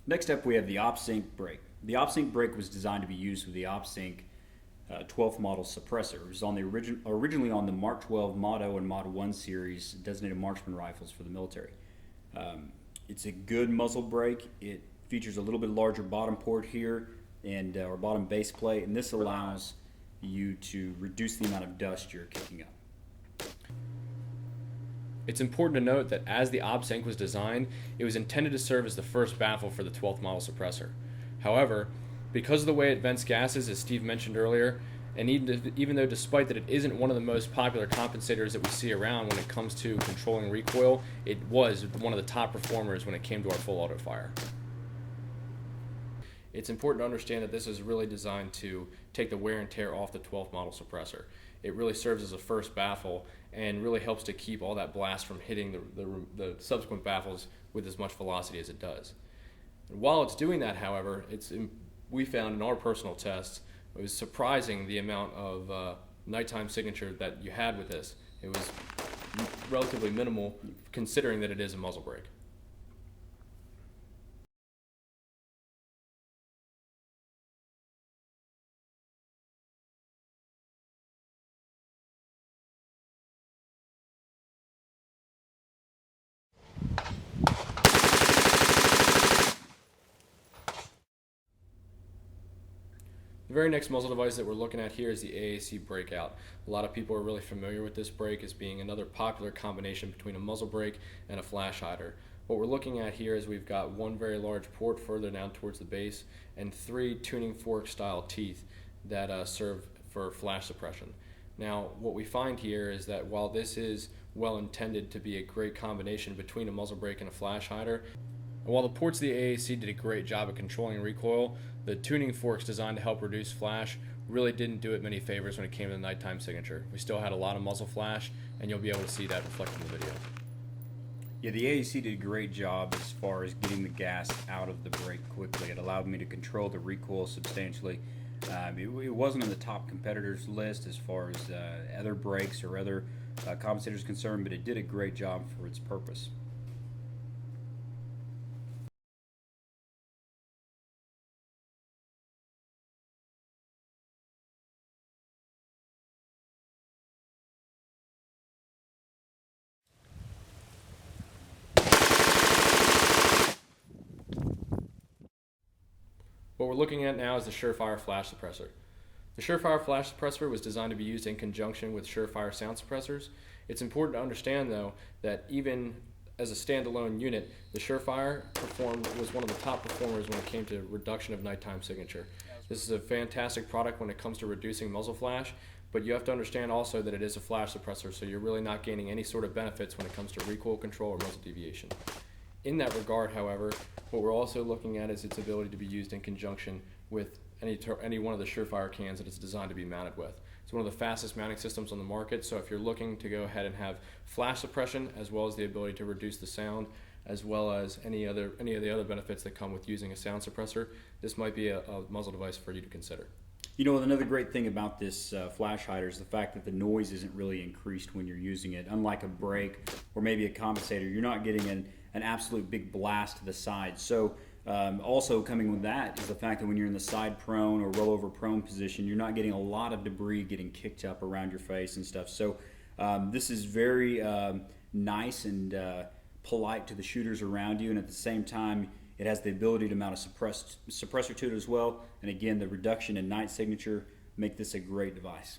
Next up, we have the OpSync brake. The OpSync brake was designed to be used with the OpSync 12th model suppressor. It was on the originally on the Mark 12 Motto and Mod 1 series designated marksman rifles for the military. It's a good muzzle brake. It features a little bit larger bottom port here and or bottom base plate, and this allows you to reduce the amount of dust you're kicking up. It's important to note that as the OpSync was designed, it was intended to serve as the first baffle for the 12th model suppressor. However, because of the way it vents gases, as Steve mentioned earlier, and even though despite that it isn't one of the most popular compensators that we see around when it comes to controlling recoil, it was one of the top performers when it came to our full auto fire. It's important to understand that this is really designed to take the wear and tear off the 12th model suppressor. It really serves as a first baffle and really helps to keep all that blast from hitting the subsequent baffles with as much velocity as it does. And while it's doing that, however, we found in our personal tests, it was surprising the amount of nighttime signature that you had with this. It was relatively minimal considering that it is a muzzle brake. The very next muzzle device that we're looking at here is the AAC Brakeout. A lot of people are really familiar with this brake as being another popular combination between a muzzle brake and a flash hider. What we're looking at here is we've got one very large port further down towards the base and three tuning fork style teeth that serve for flash suppression. Now what we find here is that while this is well intended to be a great combination between a muzzle brake and a flash hider, and while the ports of the AAC did a great job of controlling recoil, the tuning forks designed to help reduce flash really didn't do it many favors when it came to the nighttime signature. We still had a lot of muzzle flash, and you'll be able to see that reflected in the video. Yeah, the AAC did a great job as far as getting the gas out of the brake quickly. It allowed me to control the recoil substantially. It wasn't on the top competitors list as far as other brakes or other compensators concerned, but it did a great job for its purpose. What we're looking at now is the SureFire flash suppressor. The SureFire flash suppressor was designed to be used in conjunction with SureFire sound suppressors. It's important to understand though that even as a standalone unit, the SureFire was one of the top performers when it came to reduction of nighttime signature. This is a fantastic product when it comes to reducing muzzle flash, but you have to understand also that it is a flash suppressor, so you're really not gaining any sort of benefits when it comes to recoil control or muzzle deviation. In that regard, however, what we're also looking at is its ability to be used in conjunction with any one of the SureFire cans that it's designed to be mounted with. It's one of the fastest mounting systems on the market, so if you're looking to go ahead and have flash suppression as well as the ability to reduce the sound as well as any of the other benefits that come with using a sound suppressor, this might be a muzzle device for you to consider. You know, another great thing about this flash hider is the fact that the noise isn't really increased when you're using it. Unlike a brake or maybe a compensator, you're not getting an absolute big blast to the side. So also coming with that is the fact that when you're in the side prone or rollover prone position, you're not getting a lot of debris getting kicked up around your face and stuff. So this is very nice and polite to the shooters around you, and at the same time it has the ability to mount a suppressor to it as well. And again, the reduction in night signature make this a great device.